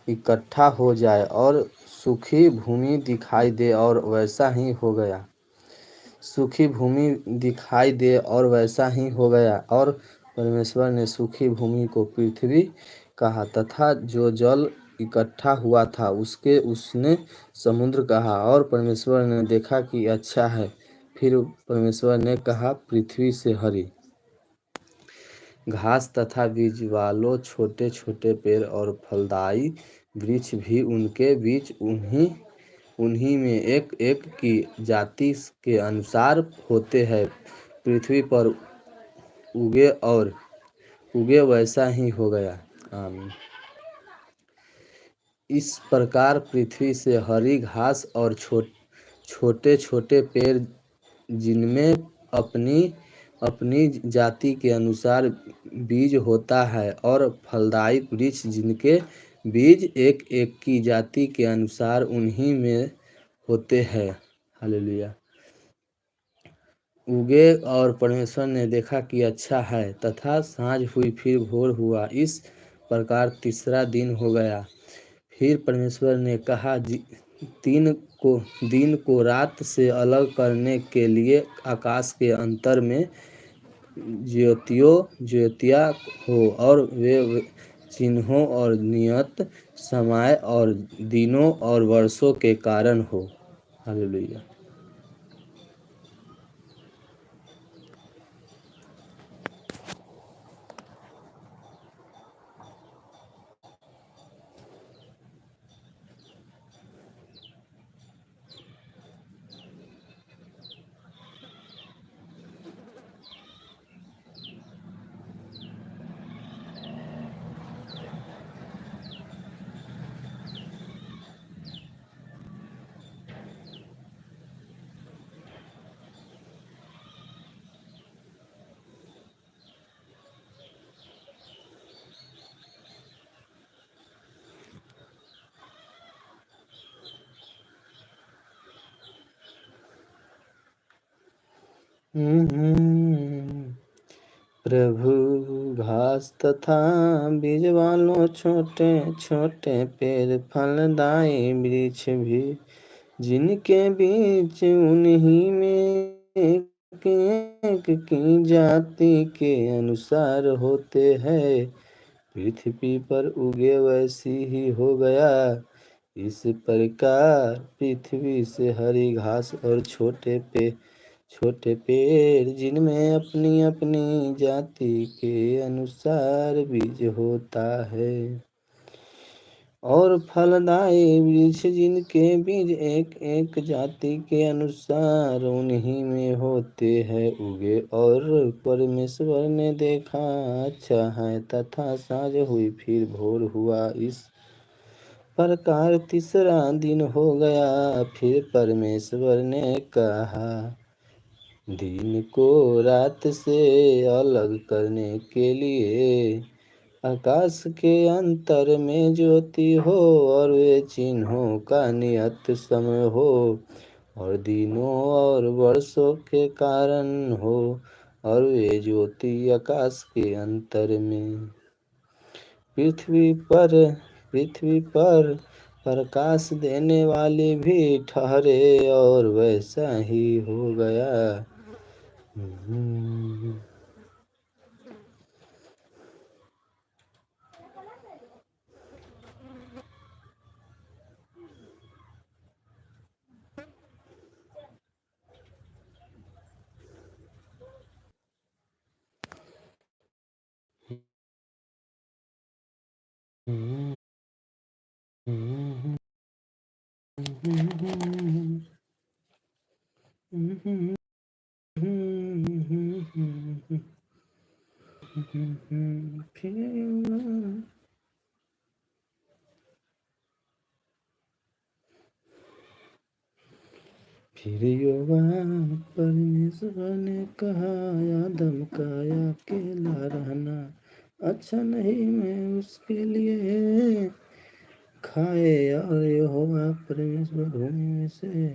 इकट्ठा हो जाए और सूखी भूमि दिखाई दे और वैसा ही हो गया। सूखी भूमि दिखाई दे और वैसा ही हो गया। और परमेश्वर ने सूखी भूमि को पृथ्वी कहा तथा जो जल इकट्ठा हुआ था उसके उसने समुद्र कहा। और परमेश्वर ने देखा कि अच्छा है। फिर परमेश्वर ने कहा पृथ्वी से हरी घास तथा बीज वालों छोटे छोटे पेड़ और फलदायी वृक्ष भी उनके बीच उन्हीं उन्हीं में एक एक की जाति के अनुसार होते हैं। पृथ्वी पर उगे वैसा ही हो गया। आमीन। इस प्रकार पृथ्वी से हरी घास और छोटे छोटे पेड़ जिनमें अपनी अपनी जाति के अनुसार बीज होता है और फलदायी वृक्ष जिनके बीज एक एक की जाति के अनुसार उन्हीं में होते हैं। हालेलुया। उगे और परमेश्वर ने देखा कि अच्छा है तथा साँझ हुई फिर भोर हुआ। इस प्रकार तीसरा दिन हो गया। फिर परमेश्वर ने कहा दिन को रात से अलग करने के लिए आकाश के अंतर में ज्योतियाँ हो और वे चिन्हों और नियत समय और दिनों और वर्षों के कारण हो। हालेलुया। प्रभु घास तथा बीज वालों छोटे छोटे पेड़ फलदायी वृक्ष भी जिनके बीच उन्हीं में एक एक की जाति के अनुसार होते हैं पृथ्वी पर उगे वैसी ही हो गया। इस प्रकार पृथ्वी से हरी घास और छोटे पेड़ जिनमें अपनी अपनी जाति के अनुसार बीज होता है और फलदायी वृक्ष जिनके बीज एक एक जाति के अनुसार उन्हीं में होते हैं उगे। और परमेश्वर ने देखा अच्छा है तथा साँझ हुई फिर भोर हुआ। इस प्रकार तीसरा दिन हो गया। फिर परमेश्वर ने कहा दिन को रात से अलग करने के लिए आकाश के अंतर में ज्योति हो और वे चिन्हों का नियत समय हो और दिनों और वर्षों के कारण हो और वे ज्योति आकाश के अंतर में पृथ्वी पर प्रकाश देने वाली भी ठहरे और वैसा ही हो गया। फिर यहोवा परमेश्वर ने कहा आदम का अकेला रहना अच्छा नहीं मैं उसके लिए खाए। और यहोवा परमेश्वर भूमि में से